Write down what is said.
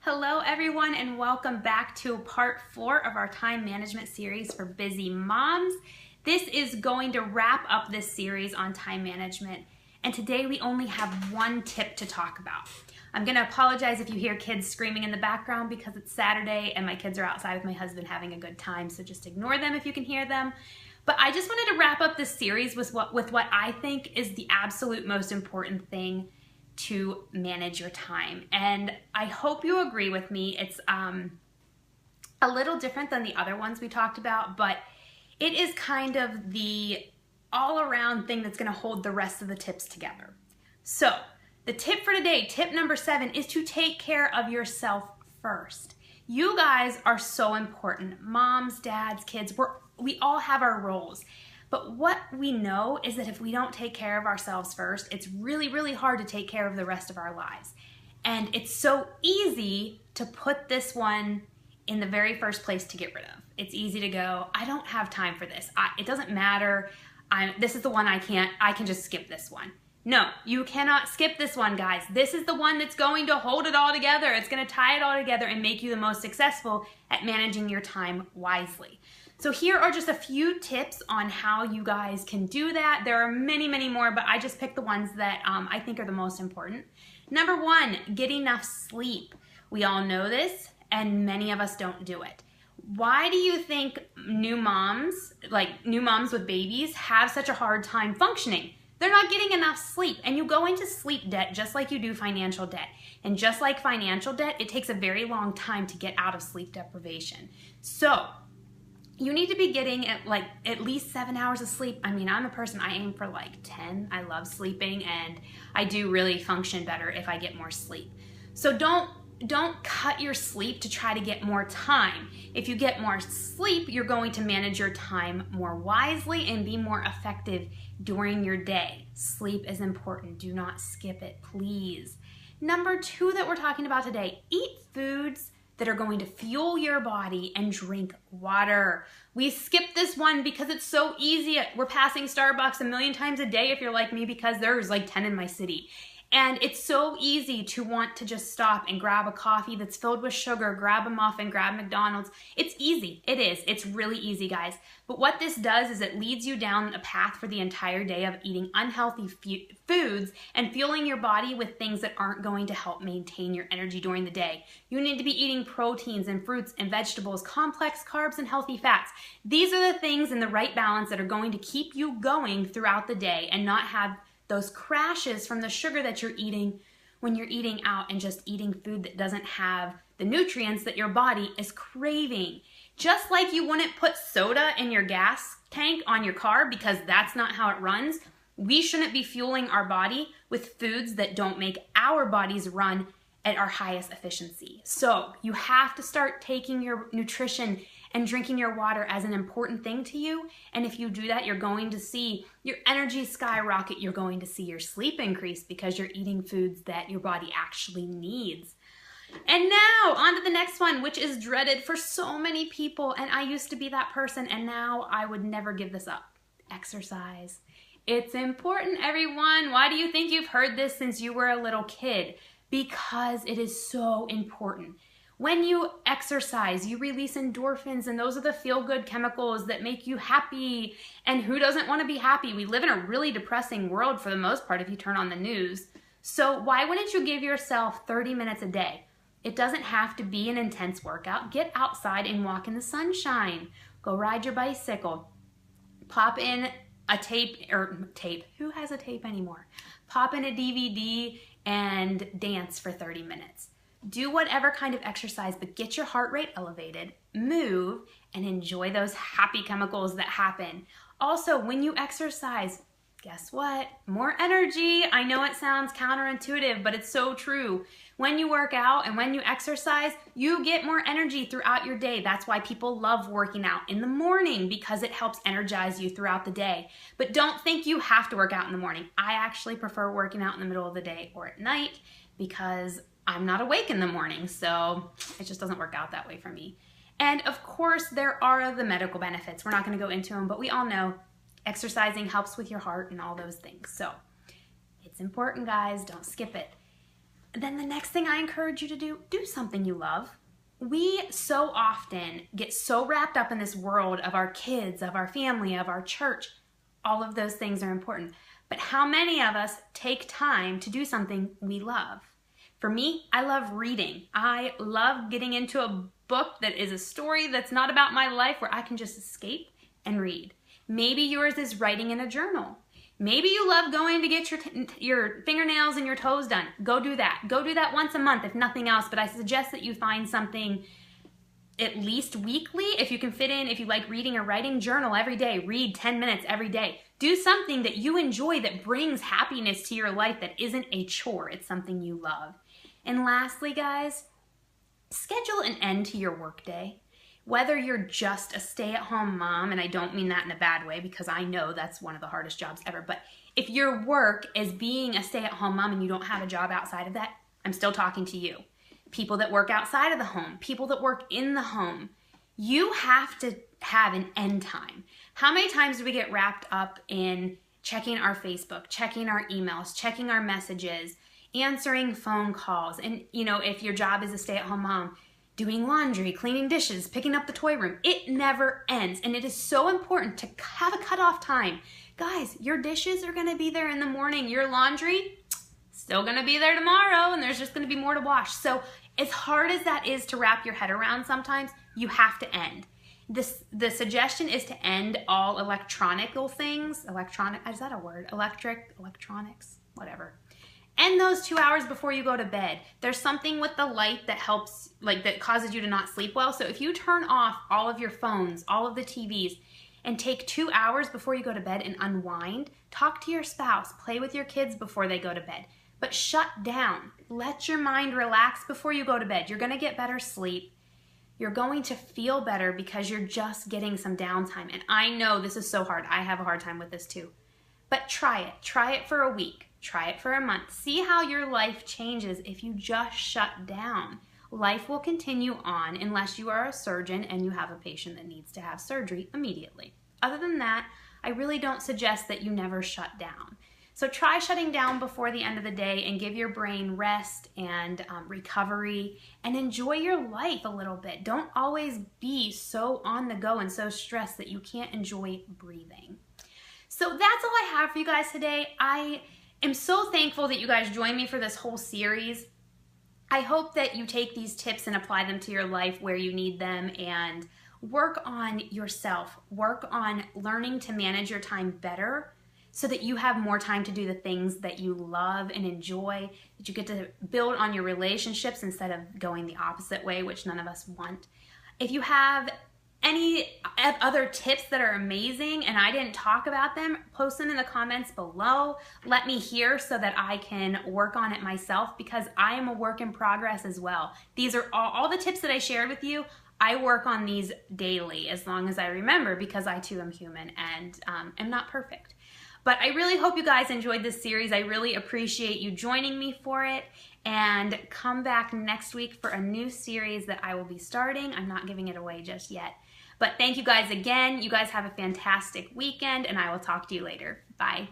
Hello everyone and welcome back to part 4 of our time management series for busy moms. This is going to wrap up this series on time management, and today we only have one tip to talk about. I'm going to apologize if you hear kids screaming in the background because it's Saturday and my kids are outside with my husband having a good time, so just ignore them if you can hear them. But I just wanted to wrap up this series with what I think is the absolute most important thing to manage your time. And I hope you agree with me. It's a little different than the other ones we talked about, but it is kind of the all-around thing that's going to hold the rest of the tips together. So the tip for today, tip number 7, is to take care of yourself first. You guys are so important. Moms, dads, kids, we all have our roles. But what we know is that if we don't take care of ourselves first, it's really, really hard to take care of the rest of our lives. And it's so easy to put this one in the very first place to get rid of. It's easy to go, I don't have time for this. It doesn't matter. This is the one I can just skip this one. No, you cannot skip this one, guys. This is the one that's going to hold it all together. It's going to tie it all together and make you the most successful at managing your time wisely. So here are just a few tips on how you guys can do that. There are many, many more, but I just picked the ones that I think are the most important. Number 1, get enough sleep. We all know this, and many of us don't do it. Why do you think new moms with babies, have such a hard time functioning? They're not getting enough sleep, and you go into sleep debt just like you do financial debt. And just like financial debt, it takes a very long time to get out of sleep deprivation. So you need to be getting at least 7 hours of sleep. I mean, I'm a person, I aim for like 10. I love sleeping, and I do really function better if I get more sleep. So don't cut your sleep to try to get more time. If you get more sleep, you're going to manage your time more wisely and be more effective during your day. Sleep is important. Do not skip it, please. Number 2 that we're talking about today, eat foods that are going to fuel your body, and drink water. We skip this one because it's so easy. We're passing Starbucks a million times a day if you're like me, because there's like 10 in my city. And it's so easy to want to just stop and grab a coffee that's filled with sugar, grab a muffin, grab McDonald's. It's easy. It is. It's really easy, guys. But what this does is it leads you down a path for the entire day of eating unhealthy foods and fueling your body with things that aren't going to help maintain your energy during the day. You need to be eating proteins and fruits and vegetables, complex carbs and healthy fats. These are the things in the right balance that are going to keep you going throughout the day and not have those crashes from the sugar that you're eating when you're eating out and just eating food that doesn't have the nutrients that your body is craving. Just like you wouldn't put soda in your gas tank on your car because that's not how it runs, we shouldn't be fueling our body with foods that don't make our bodies run at our highest efficiency. So you have to start taking your nutrition and drinking your water as an important thing to you. And if you do that, you're going to see your energy skyrocket. You're going to see your sleep increase because you're eating foods that your body actually needs. And now on to the next one, which is dreaded for so many people. And I used to be that person, and now I would never give this up. Exercise. It's important, everyone. Why do you think you've heard this since you were a little kid? Because it is so important. When you exercise, you release endorphins, and those are the feel-good chemicals that make you happy. And who doesn't want to be happy? We live in a really depressing world for the most part if you turn on the news. So why wouldn't you give yourself 30 minutes a day? It doesn't have to be an intense workout. Get outside and walk in the sunshine. Go ride your bicycle. Pop in a tape. Who has a tape anymore? Pop in a DVD and dance for 30 minutes. Do whatever kind of exercise, but get your heart rate elevated, move, and enjoy those happy chemicals that happen. Also, when you exercise, guess what? More energy. I know it sounds counterintuitive, but it's so true. When you work out and when you exercise, you get more energy throughout your day. That's why people love working out in the morning, because it helps energize you throughout the day. But don't think you have to work out in the morning. I actually prefer working out in the middle of the day or at night because I'm not awake in the morning, so it just doesn't work out that way for me. And of course, there are the medical benefits. We're not going to go into them, but we all know exercising helps with your heart and all those things. So it's important, guys. Don't skip it. then the next thing I encourage you to do something you love. We so often get so wrapped up in this world of our kids, of our family, of our church. All of those things are important. But how many of us take time to do something we love? For me, I love reading. I love getting into a book that is a story that's not about my life, where I can just escape and read. Maybe yours is writing in a journal. Maybe you love going to get your fingernails and your toes done. Go do that. Go do that once a month, if nothing else. But I suggest that you find something at least weekly. If you can fit in, if you like reading or writing, journal every day. Read 10 minutes every day. Do something that you enjoy, that brings happiness to your life, that isn't a chore. It's something you love. And lastly, guys, schedule an end to your workday. Whether you're just a stay-at-home mom, and I don't mean that in a bad way, because I know that's one of the hardest jobs ever, but if your work is being a stay-at-home mom and you don't have a job outside of that, I'm still talking to you. People that work outside of the home, people that work in the home, you have to have an end time. How many times do we get wrapped up in checking our Facebook, checking our emails, checking our messages, answering phone calls, and if your job is a stay-at-home mom, doing laundry, cleaning dishes, picking up the toy room. It never ends, and it is so important to have a cutoff time. Guys, your dishes are gonna be there in the morning. Your laundry, still gonna be there tomorrow, and there's just gonna be more to wash. So as hard as that is to wrap your head around sometimes, you have to end. The suggestion is to end all electronical things. Is that a word? Electronics, whatever. End those 2 hours before you go to bed. There's something with the light that helps, that causes you to not sleep well. So if you turn off all of your phones, all of the TVs, and take 2 hours before you go to bed and unwind, talk to your spouse, play with your kids before they go to bed. But shut down. Let your mind relax before you go to bed. You're gonna get better sleep. You're going to feel better because you're just getting some downtime. And I know this is so hard. I have a hard time with this too. But try it. Try it for a week. Try it for a month. See how your life changes if you just shut down. Life will continue on unless you are a surgeon and you have a patient that needs to have surgery immediately. Other than that, I really don't suggest that you never shut down. So try shutting down before the end of the day and give your brain rest and recovery, and enjoy your life a little bit. Don't always be so on the go and so stressed that you can't enjoy breathing. So that's all I have for you guys today. I am so thankful that you guys joined me for this whole series. I hope that you take these tips and apply them to your life where you need them, and work on yourself. Work on learning to manage your time better so that you have more time to do the things that you love and enjoy, that you get to build on your relationships instead of going the opposite way, which none of us want. If you have any other tips that are amazing and I didn't talk about them, post them in the comments below. Let me hear so that I can work on it myself, because I am a work in progress as well. These are all the tips that I shared with you. I work on these daily as long as I remember, because I too am human and am not perfect. But I really hope you guys enjoyed this series. I really appreciate you joining me for it. And come back next week for a new series that I will be starting. I'm not giving it away just yet. But thank you guys again. You guys have a fantastic weekend, and I will talk to you later. Bye.